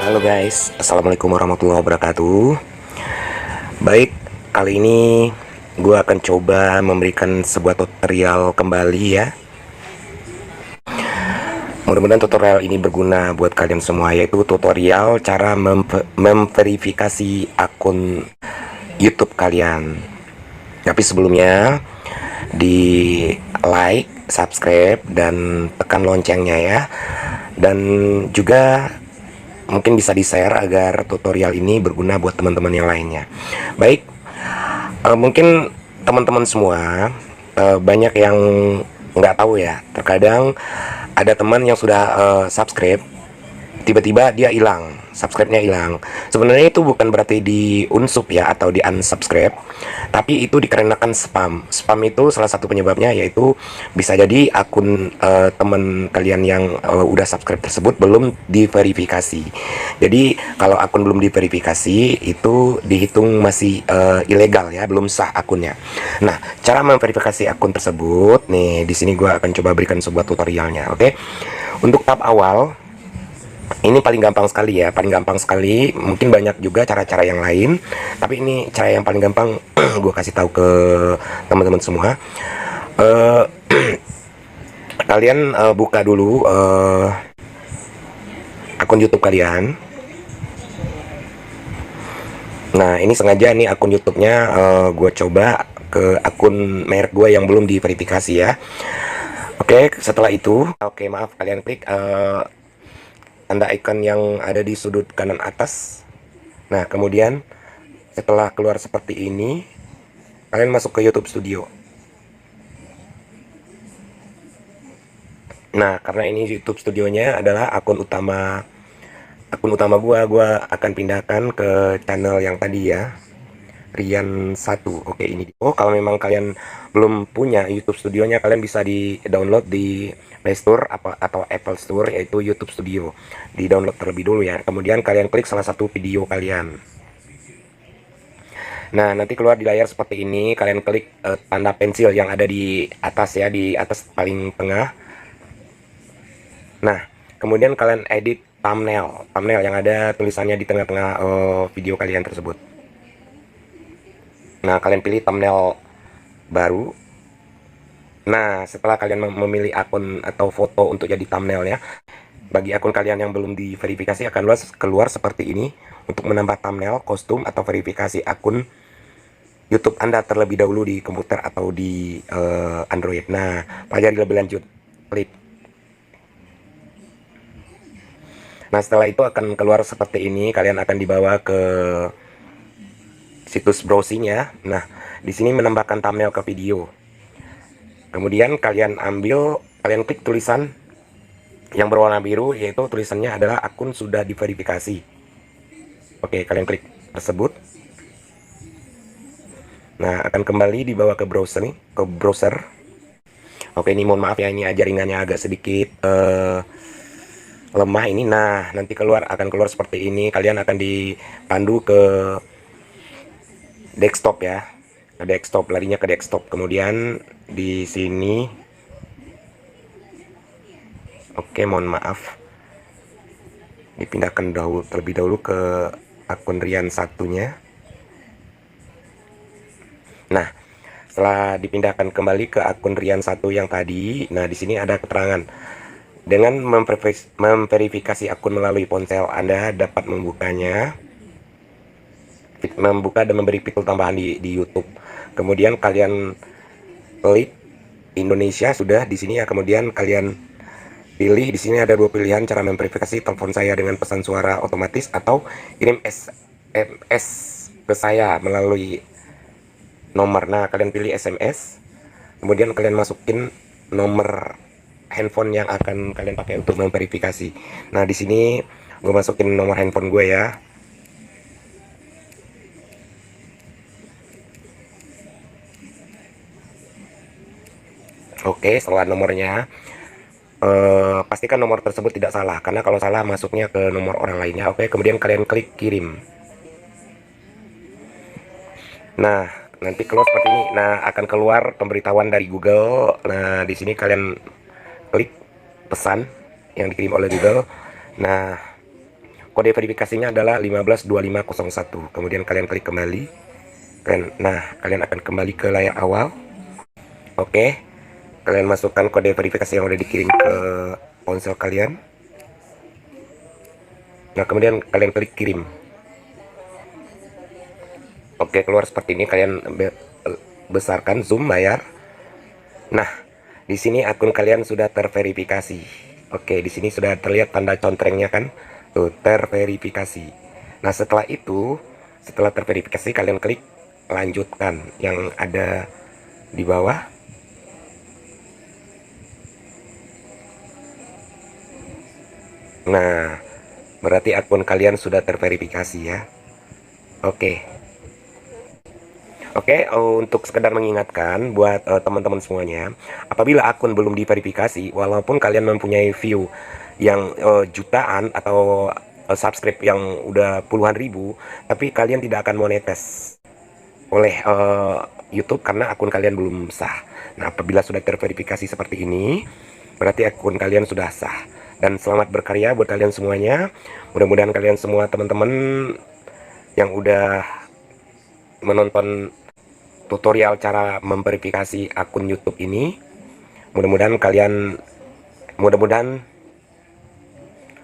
Halo guys, assalamualaikum warahmatullahi wabarakatuh. Baik, kali ini gue akan coba memberikan sebuah tutorial kembali ya. Mudah-mudahan tutorial ini berguna buat kalian semua, yaitu tutorial cara memverifikasi akun YouTube kalian. Tapi sebelumnya, di like, subscribe, dan tekan loncengnya ya. Dan juga mungkin bisa di-share agar tutorial ini berguna buat teman-teman yang lainnya. Baik, mungkin teman-teman semua banyak yang nggak tahu ya. Terkadang ada teman yang sudah subscribe, tiba-tiba dia hilang, subscribe-nya hilang. Sebenarnya itu bukan berarti di unsub ya atau di unsubscribe, tapi itu dikarenakan spam. Spam itu salah satu penyebabnya, yaitu bisa jadi akun teman kalian yang udah subscribe tersebut belum diverifikasi. Jadi kalau akun belum diverifikasi itu dihitung masih ilegal ya, belum sah akunnya. Nah, cara memverifikasi akun tersebut nih, di sini gua akan coba berikan sebuah tutorialnya, oke? Untuk tahap awal, ini paling gampang sekali ya, paling gampang sekali. Mungkin banyak juga cara-cara yang lain, tapi ini cara yang paling gampang gue kasih tahu ke teman-teman semua. Kalian buka dulu akun YouTube kalian. Nah, ini sengaja nih akun YouTube-nya gue coba ke akun merek gue yang belum diverifikasi ya. Oke, setelah itu, oke maaf, kalian klik tanda icon yang ada di sudut kanan atas. Nah, kemudian setelah keluar seperti ini, kalian masuk ke YouTube Studio. Nah, karena ini YouTube Studionya adalah akun utama gua akan pindahkan ke channel yang tadi ya, Rian 1. Oke, ini. Oh, kalau memang kalian belum punya YouTube Studionya, kalian bisa di-download di Play Store atau Apple Store, yaitu YouTube Studio. Di-download terlebih dulu ya. Kemudian kalian klik salah satu video kalian. Nah, nanti keluar di layar seperti ini. Kalian klik tanda pensil yang ada di atas ya, di atas paling tengah. Nah, kemudian kalian edit thumbnail yang ada tulisannya di tengah-tengah video kalian tersebut. Nah, kalian pilih thumbnail baru. Nah, setelah kalian memilih akun atau foto untuk jadi thumbnailnya, bagi akun kalian yang belum diverifikasi akan keluar seperti ini untuk menambah thumbnail, kostum, atau verifikasi akun YouTube Anda terlebih dahulu di komputer atau di Android. Nah, pelajari lebih lanjut. Klik. Nah, setelah itu akan keluar seperti ini. Kalian akan dibawa ke situs browsing ya. Nah, di sini menambahkan thumbnail ke video. Kemudian kalian klik tulisan yang berwarna biru, yaitu tulisannya adalah akun sudah diverifikasi. Oke, kalian klik tersebut. Nah, akan kembali dibawa ke browser. Oke, ini mohon maaf ya, ini jaringannya agak sedikit lemah ini. Nah, nanti akan keluar seperti ini. Kalian akan dipandu ke desktop ya. Desktop, larinya ke desktop. Kemudian di sini, oke, mohon maaf, dipindahkan terlebih dahulu ke akun Rian satunya. Nah, setelah dipindahkan kembali ke akun Rian 1 yang tadi, nah di sini ada keterangan, dengan memverifikasi akun melalui ponsel Anda dapat membuka dan memberi fitur tambahan di YouTube. Kemudian kalian klik Indonesia sudah di sini ya. Kemudian kalian pilih, di sini ada dua pilihan cara memverifikasi: telepon saya dengan pesan suara otomatis atau kirim SMS ke saya melalui nomor. Nah, kalian pilih SMS. Kemudian kalian masukin nomor handphone yang akan kalian pakai untuk memverifikasi. Nah, di sini gue masukin nomor handphone gue ya. Oke, setelah nomornya, pastikan nomor tersebut tidak salah, karena kalau salah masuknya ke nomor orang lainnya. Oke, kemudian kalian klik kirim. Nah, nanti keluar seperti ini. Nah, akan keluar pemberitahuan dari Google. Nah, di sini kalian klik pesan yang dikirim oleh Google. Nah, kode verifikasinya adalah 152501. Kemudian kalian klik kembali. Nah, kalian akan kembali ke layar awal. Oke, kalian masukkan kode verifikasi yang udah dikirim ke ponsel kalian. Nah, kemudian kalian klik kirim. Oke, keluar seperti ini. Kalian besarkan zoom layar. Nah, di sini akun kalian sudah terverifikasi. Oke, di sini sudah terlihat tanda contrengnya kan? Tuh, terverifikasi. Nah, setelah itu, setelah terverifikasi, kalian klik lanjutkan yang ada di bawah. Nah, berarti akun kalian sudah terverifikasi ya. Oke. Oke, untuk sekedar mengingatkan buat teman-teman semuanya, apabila akun belum diverifikasi, walaupun kalian mempunyai view yang jutaan atau subscribe yang udah puluhan ribu, tapi kalian tidak akan monetis oleh YouTube karena akun kalian belum sah. Nah, apabila sudah terverifikasi seperti ini, berarti akun kalian sudah sah. Dan selamat berkarya buat kalian semuanya. Mudah-mudahan kalian semua teman-teman yang udah menonton tutorial cara memverifikasi akun YouTube ini, mudah-mudahan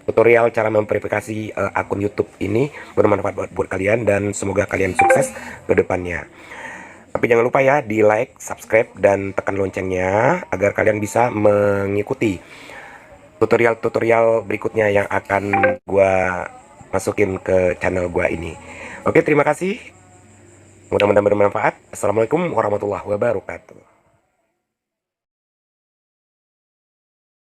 tutorial cara memverifikasi akun YouTube ini bermanfaat buat kalian, dan semoga kalian sukses ke depannya. Tapi jangan lupa ya, di like, subscribe, dan tekan loncengnya agar kalian bisa mengikuti tutorial-tutorial berikutnya yang akan gua masukin ke channel gua ini. Oke, terima kasih. Mudah-mudahan bermanfaat. Assalamualaikum warahmatullahi wabarakatuh.